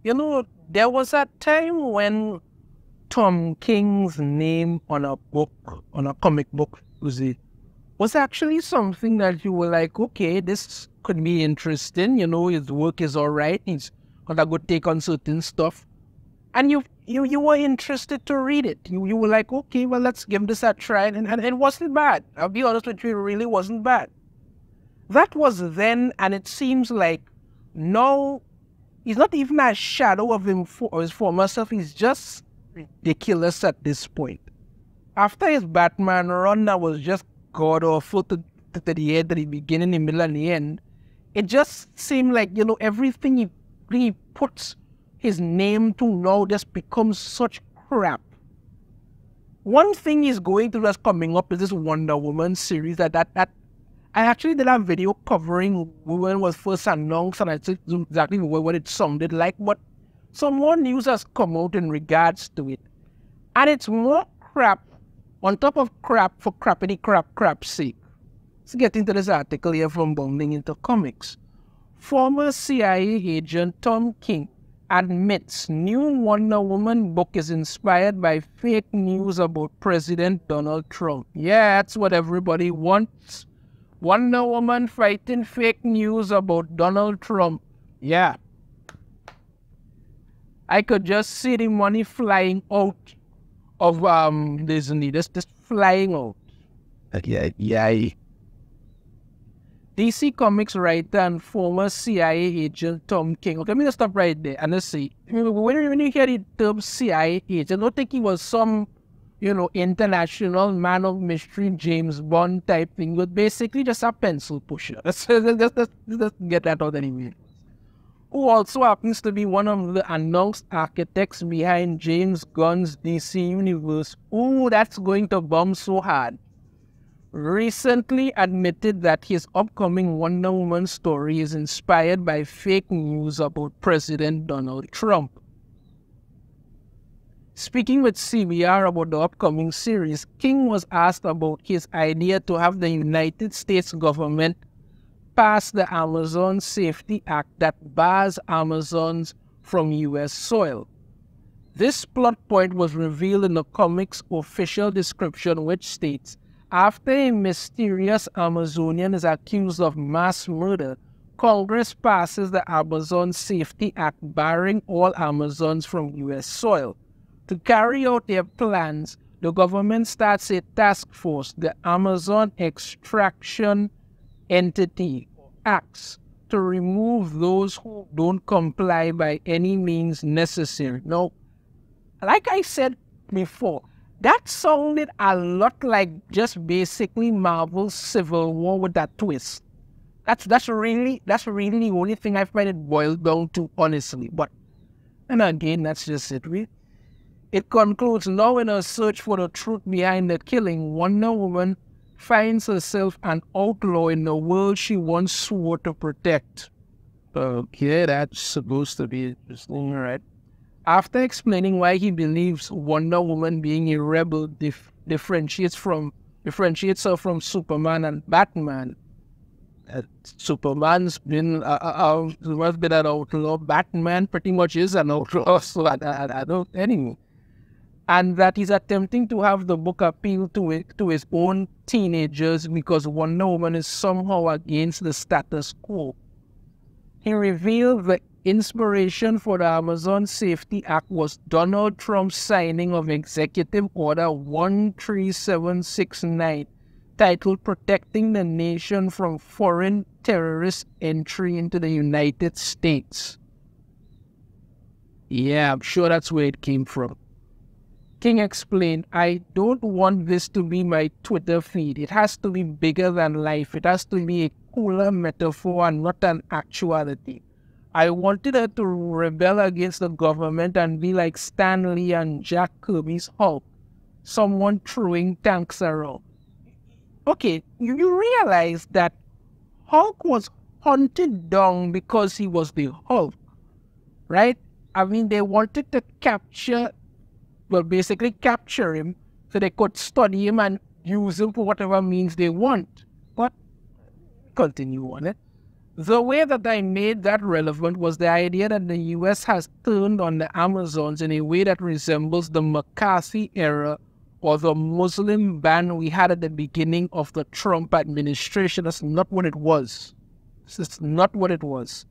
there was a time when Tom King's name on a book, on a comic book, was actually something that you were like, okay, this could be interesting. His work is all right. He's got a good take on certain stuff. And you were interested to read it. You were like, okay, well, let's give this a try. And it wasn't bad. I'll be honest with you, it really wasn't bad. That was then, and it seems like now he's not even a shadow of his former self. He's just ridiculous at this point. After his Batman run that was just god awful to the end, to the beginning, the middle, and the end, it just seemed like, everything he puts his name to now just becomes such crap. One thing he's going to that's coming up is this Wonder Woman series that I actually did a video covering when it was first announced, and I said exactly what it sounded like, but some more news has come out in regards to it. And it's more crap on top of crap for crappity crap's sake. Let's get into this article here from Bounding Into Comics. Former CIA agent Tom King admits new Wonder Woman book is inspired by fake news about President Donald Trump. Yeah, that's what everybody wants. Wonder Woman fighting fake news about Donald Trump. Yeah. I could just see the money flying out of Disney. Just flying out. Yeah. DC Comics writer and former CIA agent Tom King. Okay, let me just stop right there and let's see. When you hear the term CIA agent, don't think he was some, international man of mystery, James Bond type thing, but basically just a pencil pusher. Let's get that out anyway. Who also happens to be one of the announced architects behind James Gunn's DC universe. Ooh, that's going to bomb so hard. Recently admitted that his upcoming Wonder Woman story is inspired by fake news about President Donald Trump. Speaking with CBR about the upcoming series, King was asked about his idea to have the United States government pass the Amazon Safety Act that bars Amazons from U.S. soil. This plot point was revealed in the comic's official description, which states, after a mysterious Amazonian is accused of mass murder, Congress passes the Amazon Safety Act barring all Amazons from U.S. soil. To carry out their plans, the government starts a task force, the Amazon Extraction Entity, AXE, to remove those who don't comply by any means necessary. Now, like I said before, that sounded a lot like just basically Marvel's Civil War with that twist. That's really the only thing I find it boiled down to, honestly. But, and again, that's just it. It concludes, now in her search for the truth behind the killing, Wonder Woman finds herself an outlaw in the world she once swore to protect. Okay, that's supposed to be interesting, right? After explaining why he believes Wonder Woman being a rebel differentiates her from Superman and Batman. Superman's been an outlaw. Batman pretty much is an outlaw, so I don't anyway. And that he's attempting to have the book appeal to his own teenagers because Wonder Woman is somehow against the status quo. He revealed the inspiration for the Amazon Safety Act was Donald Trump's signing of Executive Order 13769, titled Protecting the Nation from Foreign Terrorist Entry into the United States. Yeah, I'm sure that's where it came from. King explained, I don't want this to be my Twitter feed. It has to be bigger than life. It has to be a cooler metaphor and not an actuality. I wanted her to rebel against the government and be like Stan Lee and Jack Kirby's Hulk, someone throwing tanks around. Okay, you realize that Hulk was hunted down because he was the Hulk, right? I mean, they wanted to basically capture him so they could study him and use him for whatever means they want. But continue on it. The way that I made that relevant was the idea that the US has turned on the Amazons in a way that resembles the McCarthy era or the Muslim ban we had at the beginning of the Trump administration. That's not what it was. This is not what it was.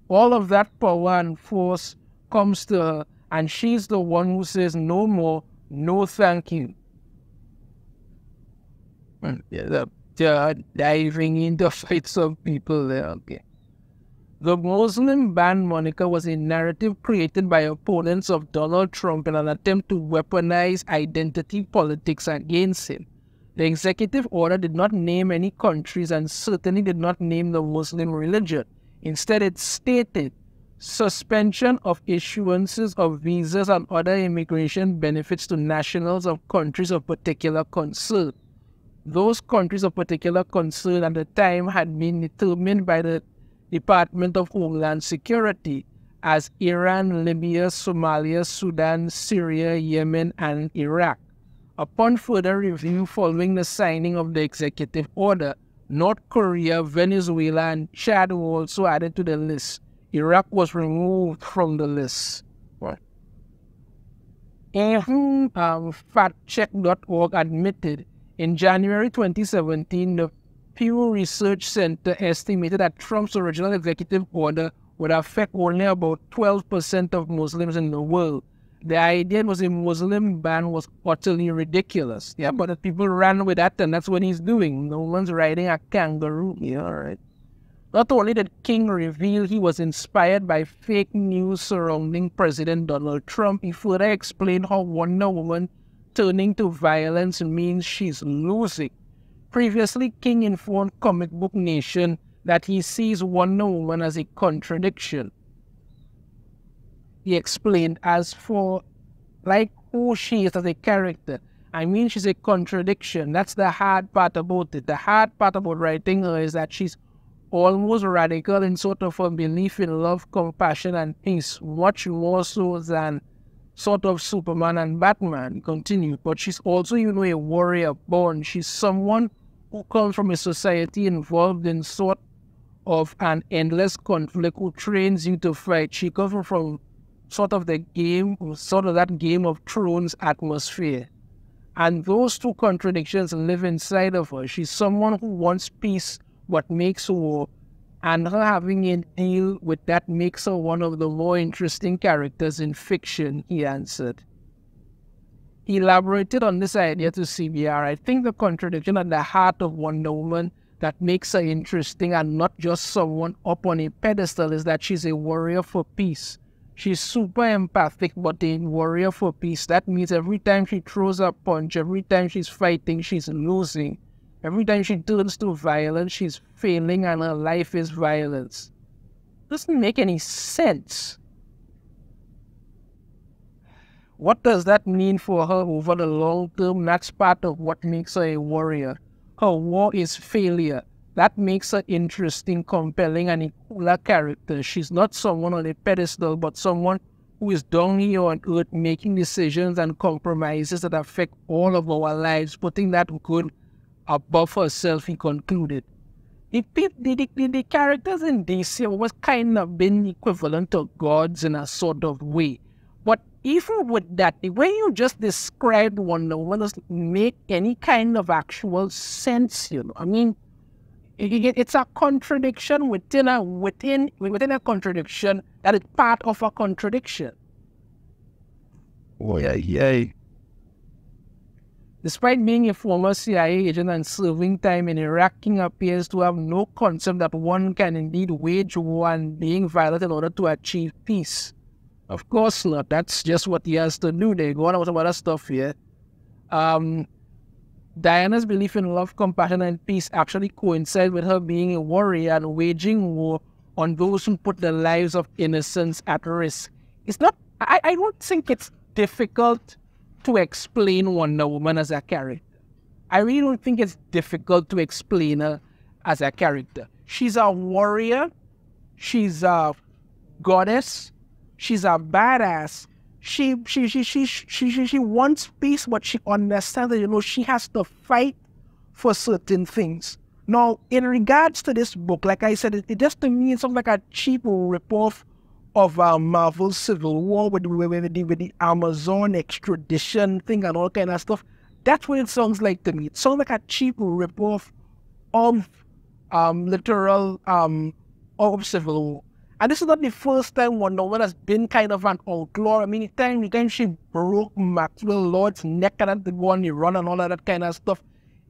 All of that power and force comes to her, and she's the one who says no more, no thank you. They're diving into fights of people there, okay. The Muslim ban moniker was a narrative created by opponents of Donald Trump in an attempt to weaponize identity politics against him. The executive order did not name any countries and certainly did not name the Muslim religion. Instead, it stated suspension of issuances of visas and other immigration benefits to nationals of countries of particular concern. Those countries of particular concern at the time had been determined by the Department of Homeland Security as Iran, Libya, Somalia, Sudan, Syria, Yemen, and Iraq. Upon further review following the signing of the executive order, North Korea, Venezuela, and Chad were also added to the list. Iraq was removed from the list. Factcheck.org admitted in January 2017, the Pew Research Center estimated that Trump's original executive order would affect only about 12% of Muslims in the world. The idea was a Muslim ban was utterly ridiculous. Yeah, but the people ran with that, and that's what he's doing. No one's riding a kangaroo. Yeah, all right. Not only did King reveal he was inspired by fake news surrounding President Donald Trump, he further explained how Wonder Woman turning to violence means she's losing. Previously, King informed Comic Book Nation that he sees Wonder Woman as a contradiction. He explained, as for like who she is as a character, I mean she's a contradiction. That's the hard part about it. The hard part about writing her is that she's almost radical in sort of a belief in love, compassion, and peace, much more so than sort of Superman and Batman. Continue. But she's also, a warrior born. She's someone who comes from a society involved in sort of an endless conflict, who trains you to fight. She comes from sort of that Game of Thrones atmosphere. And those two contradictions live inside of her. She's someone who wants peace but makes war, and her having a deal with that makes her one of the more interesting characters in fiction, he answered. He elaborated on this idea to CBR. I think the contradiction at the heart of Wonder Woman that makes her interesting and not just someone up on a pedestal is that she's a warrior for peace. She's super empathic, but a warrior for peace. That means every time she throws a punch, every time she's fighting, she's losing. Every time she turns to violence, she's failing, and her life is violence. Doesn't make any sense. What does that mean for her over the long term? That's part of what makes her a warrior. Her war is failure. That makes her interesting, compelling, and a cooler character. She's not someone on a pedestal, but someone who is down here on earth making decisions and compromises that affect all of our lives, putting that good above herself, he concluded. The characters in DC was kind of been equivalent to gods in a sort of way. But even with that, the way you just described Wonder Woman doesn't make any kind of actual sense, I mean, it's a contradiction within a contradiction that is part of a contradiction. Oh, yeah. Despite being a former CIA agent and serving time in Iraq, King appears to have no concept that one can indeed wage war and being violent in order to achieve peace. Of course not. That's just what he has to do. They go on with some other stuff here. Diana's belief in love, compassion, and peace actually coincides with her being a warrior and waging war on those who put the lives of innocents at risk. It's not. I don't think it's difficult to explain Wonder Woman as a character. I really don't think it's difficult to explain her as a character. She's a warrior. She's a goddess. She's a badass. She wants peace, but she understands that, she has to fight for certain things. Now, in regards to this book, like I said, it just to me, it's something like a cheap ripoff of Marvel's Civil War with the Amazon extradition thing and all kind of stuff. That's what it sounds like to me. It sounds like a cheap ripoff of literal of Civil War. And this is not the first time Wonder Woman has been kind of an outlaw. I mean, the time she broke Maxwell Lord's neck and had to go on the run and all of that kind of stuff,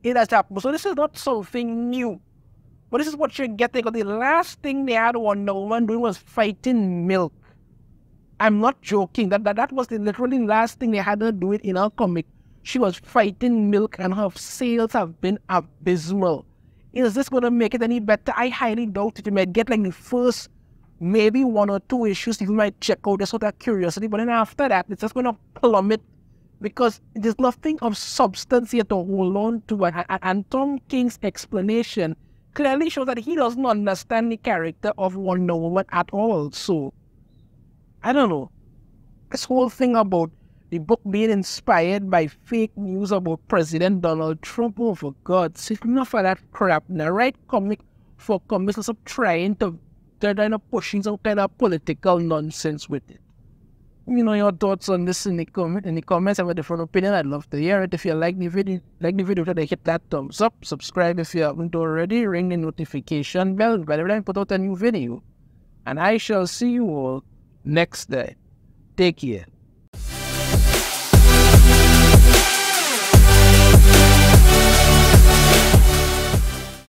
it has happened. So this is not something new. But this is what you're getting. Because the last thing they had Wonder Woman doing was fighting Milk. I'm not joking. That was the literally last thing they had her do it in her comic. She was fighting Milk and her sales have been abysmal. Is this going to make it any better? I highly doubt it. You might get like the first maybe 1 or 2 issues. You might check out just out of curiosity. But then after that, it's just going to plummet because there's nothing of substance here to hold on to. And Tom King's explanation clearly shows that he doesn't understand the character of Wonder Woman at all. So, I don't know. This whole thing about the book being inspired by fake news about President Donald Trump, oh, for God's sake, enough of that crap. Now, write comic for comics and stop trying to, they're kind of pushing some kind of political nonsense with it. You know your thoughts on this in the comments. I have a different opinion. I'd love to hear it. If you like the video, hit that thumbs up. Subscribe if you haven't already. Ring the notification bell whenever I put out a new video. And I shall see you all next day. Take care.